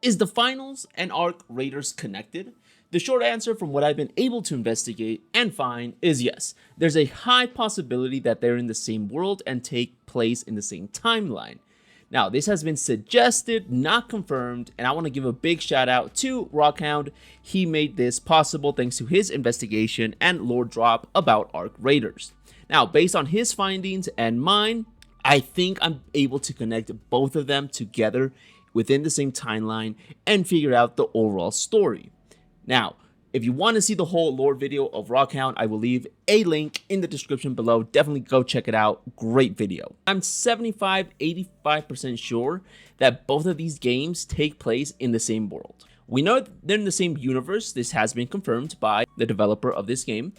Is the finals and Arc Raiders connected? The short answer from what I've been able to investigate and find is yes. There's a high possibility that they're in the same world and take place in the same timeline. Now, this has been suggested, not confirmed, and I want to give a big shout out to RockHound. He made this possible thanks to his investigation and lore drop about Arc Raiders. Now, based on his findings and mine, I think I'm able to connect both of them together within the same timeline and figure out the overall story. Now, if you want to see the whole lore video of RockHound, I will leave a link in the description below. Definitely go check it out. Great video. I'm 75-85% sure that both of these games take place in the same world. We know they're in the same universe. This has been confirmed by the developer of this game,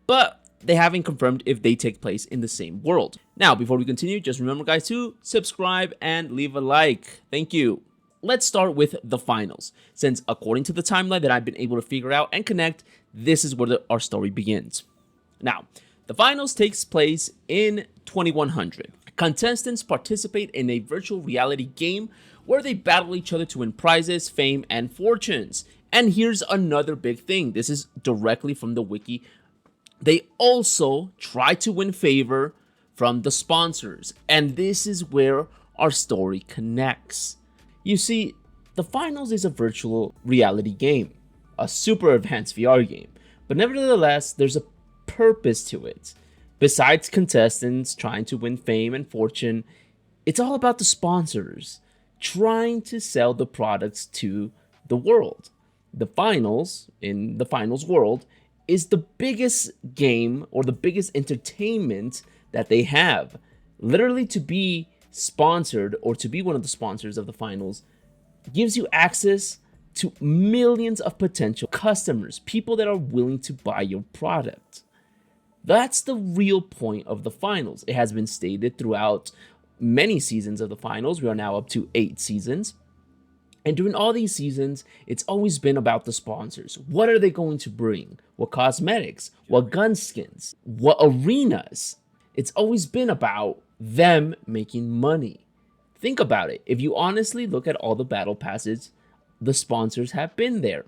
but they haven't confirmed if they take place in the same world. Now, before we continue, just remember, guys, to subscribe and leave a like. Thank you. Let's start with the finals, since according to the timeline that I've been able to figure out and connect, this is where our story begins. Now, the finals takes place in 2100. Contestants participate in a virtual reality game where they battle each other to win prizes, fame, and fortunes. And here's another big thing. This is directly from the wiki. They also try to win favor from the sponsors, and this is where our story connects. You see, the finals is a virtual reality game, a super advanced VR game, but nevertheless, there's a purpose to it. Besides contestants trying to win fame and fortune, it's all about the sponsors trying to sell the products to the world. The finals, in the finals world, is the biggest game or the biggest entertainment that they have. Literally, to be sponsored or to be one of the sponsors of the finals gives you access to millions of potential customers, people that are willing to buy your product. That's the real point of the finals. It has been stated throughout many seasons of the finals. We are now up to 8 seasons. And during all these seasons, it's always been about the sponsors. What are they going to bring? What cosmetics? What gun skins? What arenas? It's always been about them making money. Think about it. If you honestly look at all the battle passes, the sponsors have been there.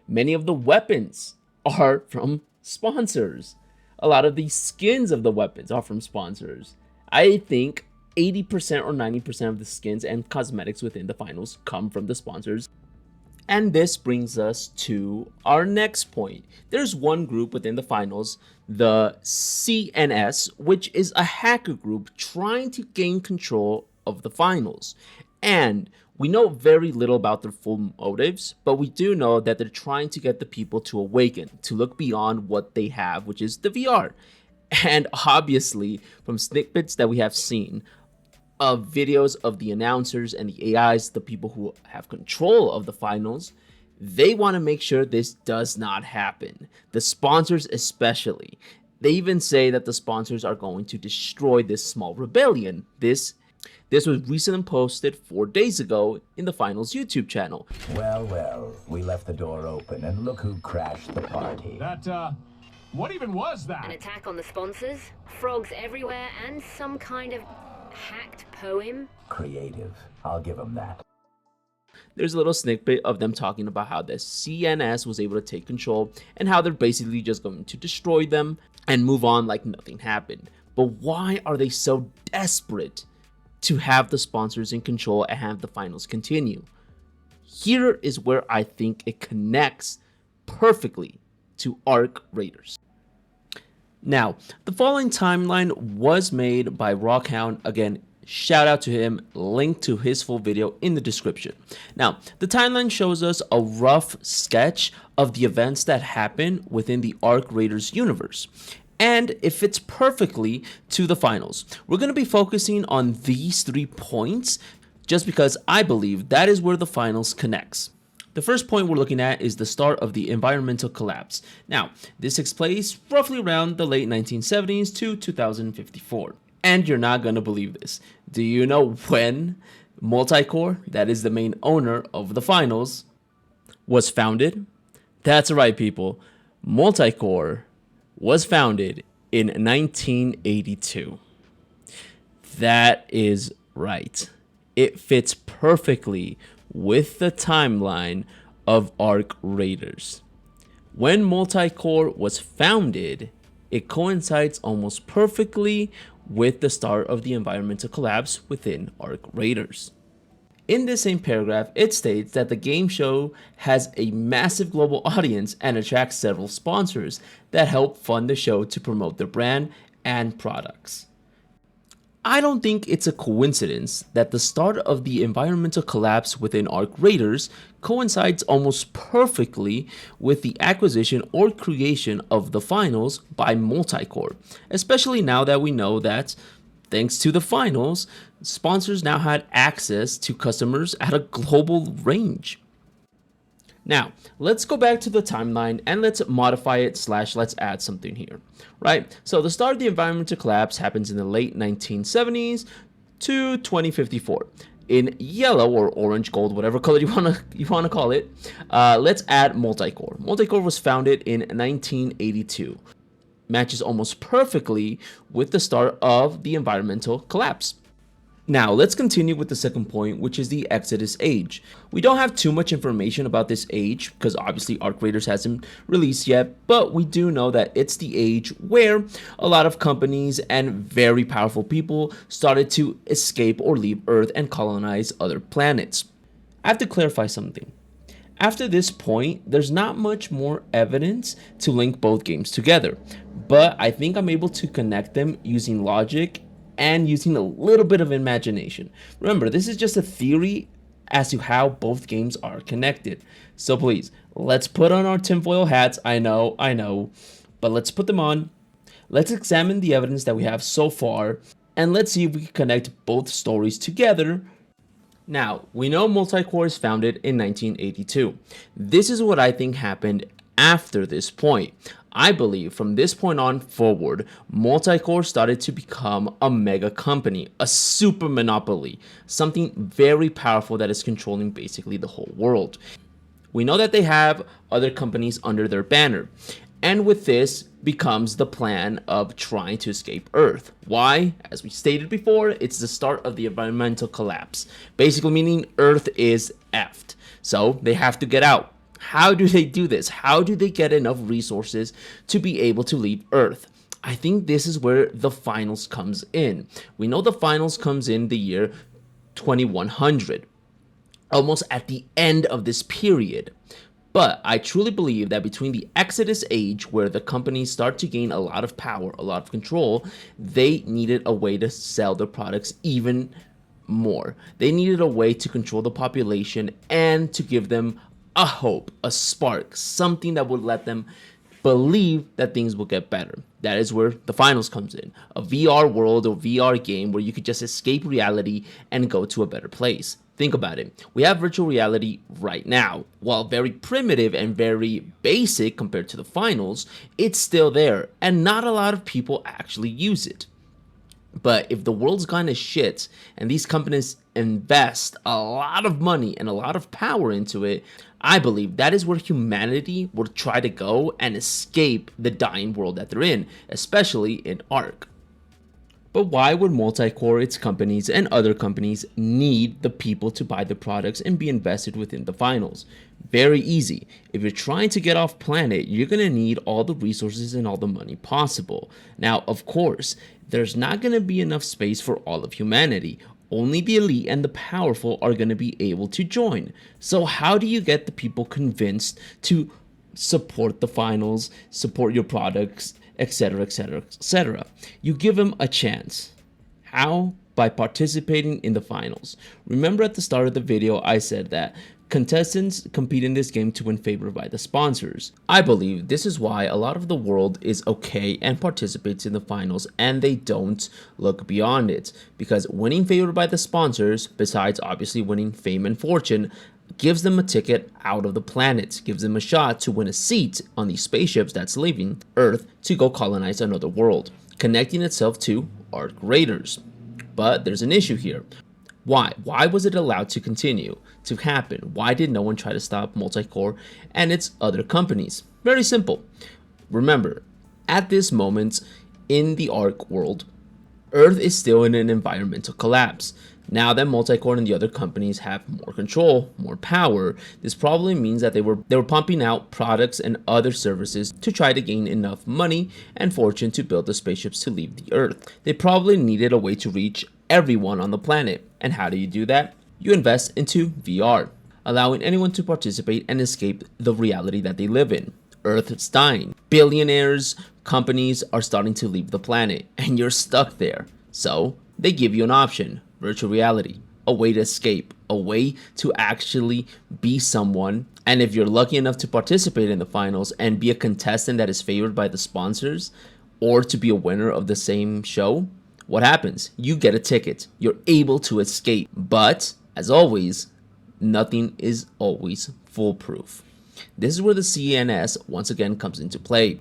Many of the weapons are from sponsors. A lot of the skins of the weapons are from sponsors. I think 80% or 90% of the skins and cosmetics within the finals come from the sponsors. And this brings us to our next point. There's one group within the finals, the CNS, which is a hacker group trying to gain control of the finals. And we know very little about their full motives, but we do know that they're trying to get the people to awaken, to look beyond what they have, which is the VR. And obviously, from snippets that we have seen of videos of the announcers and the AIs, the people who have control of the finals, they want to make sure this does not happen. The sponsors especially. They even say that the sponsors are going to destroy this small rebellion. This was recently posted 4 days ago in the finals YouTube channel. Well, we left the door open and look who crashed the party. What even was that? An attack on the sponsors, frogs everywhere, and some kind of hacked poem. Creative. I'll give them that. There's a little snippet of them talking about how the CNS was able to take control and how they're basically just going to destroy them and move on like nothing happened. But why are they so desperate to have the sponsors in control and have the finals continue? Here is where I think it connects perfectly to Arc Raiders. Now, the following timeline was made by RockHound. Again, shout out to him, link to his full video in the description. Now, the timeline shows us a rough sketch of the events that happen within the Arc Raiders universe, and it fits perfectly to the finals. We're going to be focusing on these 3 points just because I believe that is where the finals connects. The first point we're looking at is the start of the environmental collapse. Now, this takes place roughly around the late 1970s to 2054. And you're not going to believe this. Do you know when Multicore, that is the main owner of the finals, was founded? That's right, people. Multicore was founded in 1982. That is right. It fits perfectly with the timeline of Arc Raiders. When Multicore was founded, it coincides almost perfectly with the start of the environmental collapse within Arc Raiders. In this same paragraph, it states that the game show has a massive global audience and attracts several sponsors that help fund the show to promote their brand and products. I don't think it's a coincidence that the start of the environmental collapse within Arc Raiders coincides almost perfectly with the acquisition or creation of the finals by Multicore, especially now that we know that, thanks to the finals, sponsors now had access to customers at a global range. Now, let's go back to the timeline and let's modify it / let's add something here, right? So the start of the environmental collapse happens in the late 1970s to 2054. In yellow or orange, gold, whatever color you wanna call it, let's add Multicore. Multicore was founded in 1982. Matches almost perfectly with the start of the environmental collapse. Now, let's continue with the second point, which is the Exodus age. We don't have too much information about this age because obviously Arc Raiders hasn't released yet, but we do know that it's the age where a lot of companies and very powerful people started to escape or leave Earth and colonize other planets. I have to clarify something. After this point, there's not much more evidence to link both games together, but I think I'm able to connect them using logic and using a little bit of imagination. Remember, this is just a theory as to how both games are connected. So please, let's put on our tinfoil hats. I know, but let's put them on. Let's examine the evidence that we have so far, and let's see if we can connect both stories together. Now, we know Multicore is founded in 1982. This is what I think happened after this point. I believe from this point on forward, Multicore started to become a mega company, a super monopoly, something very powerful that is controlling basically the whole world. We know that they have other companies under their banner, and with this becomes the plan of trying to escape Earth. Why? As we stated before, it's the start of the environmental collapse, basically meaning Earth is effed, so they have to get out. How do they do this? How do they get enough resources to be able to leave Earth? I think this is where the finals comes in. We know the finals comes in the year 2100, almost at the end of this period. But I truly believe that between the Exodus age, where the companies start to gain a lot of power, a lot of control, they needed a way to sell their products even more. They needed a way to control the population and to give them a hope, a spark, something that would let them believe that things will get better. That is where the finals comes in. A VR world or VR game where you could just escape reality and go to a better place. Think about it. We have virtual reality right now. While very primitive and very basic compared to the finals, it's still there, and not a lot of people actually use it. But if the world's gone to shit and these companies invest a lot of money and a lot of power into it, I believe that is where humanity will try to go and escape the dying world that they're in, especially in Arc. But why would Multicore, its companies, and other companies need the people to buy the products and be invested within the finals? Very easy. If you're trying to get off planet, you're going to need all the resources and all the money possible. Now, of course, there's not going to be enough space for all of humanity. Only the elite and the powerful are going to be able to join. So how do you get the people convinced to support the finals, support your products, etc., etc., etc.? You give them a chance. How? By participating in the finals. Remember at the start of the video, I said that contestants compete in this game to win favor by the sponsors. I believe this is why a lot of the world is okay and participates in the finals and they don't look beyond it. Because winning favor by the sponsors, besides obviously winning fame and fortune, gives them a ticket out of the planet, gives them a shot to win a seat on these spaceships that's leaving Earth to go colonize another world, connecting itself to Arc Raiders. But there's an issue here. Why? Why was it allowed to continue to happen? Why did no one try to stop Multicore and its other companies? Very simple. Remember, at this moment in the Arc world, Earth is still in an environmental collapse. Now that Multicore and the other companies have more control, more power, this probably means that they were pumping out products and other services to try to gain enough money and fortune to build the spaceships to leave the Earth. They probably needed a way to reach everyone on the planet. And how do you do that? You invest into VR, allowing anyone to participate and escape the reality that they live in. Earth is dying. Billionaires, companies are starting to leave the planet, and you're stuck there. So they give you an option: virtual reality, a way to escape, a way to actually be someone. And if you're lucky enough to participate in the finals and be a contestant that is favored by the sponsors, or to be a winner of the same show, what happens? You get a ticket. You're able to escape. But as always, nothing is always foolproof. This is where the CNS once again comes into play,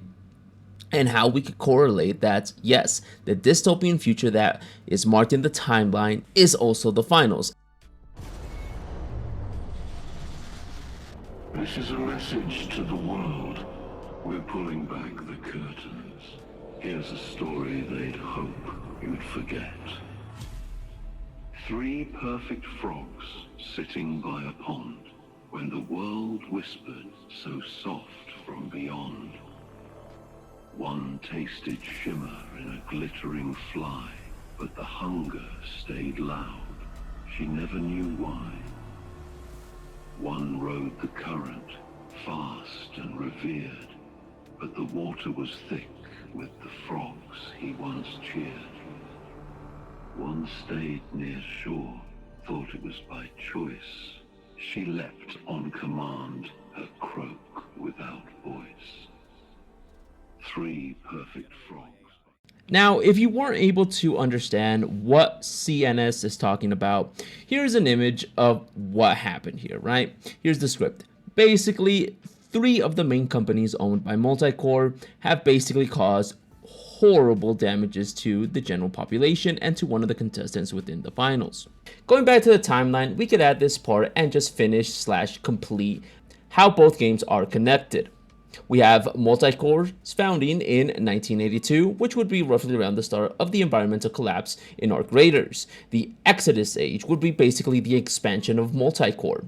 and how we could correlate that, yes, the dystopian future that is marked in the timeline is also the finals. This is a message to the world. We're pulling back the curtains. Here's a story they'd hope you'd forget. 3 perfect frogs sitting by a pond, when the world whispered so soft from beyond. One tasted shimmer in a glittering fly, but the hunger stayed loud. She never knew why. One rode the current, fast and revered, but the water was thick with the frogs he once cheered. One stayed near shore, thought it was by choice. She leapt on command, her croak without voice. 3 perfect frogs. Now, if you weren't able to understand what CNS is talking about, here's an image of what happened here, right? Here's the script. Basically, 3 of the main companies owned by Multicore have basically caused horrible damages to the general population and to one of the contestants within the finals. Going back to the timeline, we could add this part and just finish/complete how both games are connected. We have Multicore's founding in 1982, which would be roughly around the start of the environmental collapse in Arc Raiders. The Exodus Age would be basically the expansion of Multicore.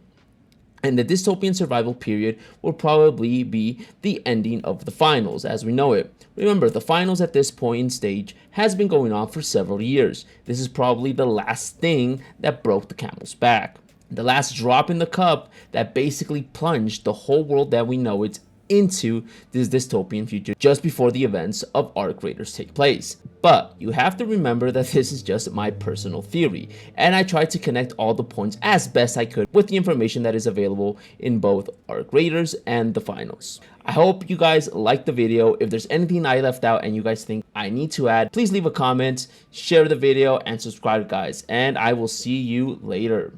And the dystopian survival period will probably be the ending of the finals as we know it. Remember, the finals at this point in stage has been going on for several years. This is probably the last thing that broke the camel's back. The last drop in the cup that basically plunged the whole world that we know it into this dystopian future just before the events of Arc Raiders take place. But you have to remember that this is just my personal theory, and I tried to connect all the points as best I could with the information that is available in both Arc Raiders and the finals. I hope you guys liked the video. If there's anything I left out and you guys think I need to add, please leave a comment, share the video, and subscribe, guys, and I will see you later.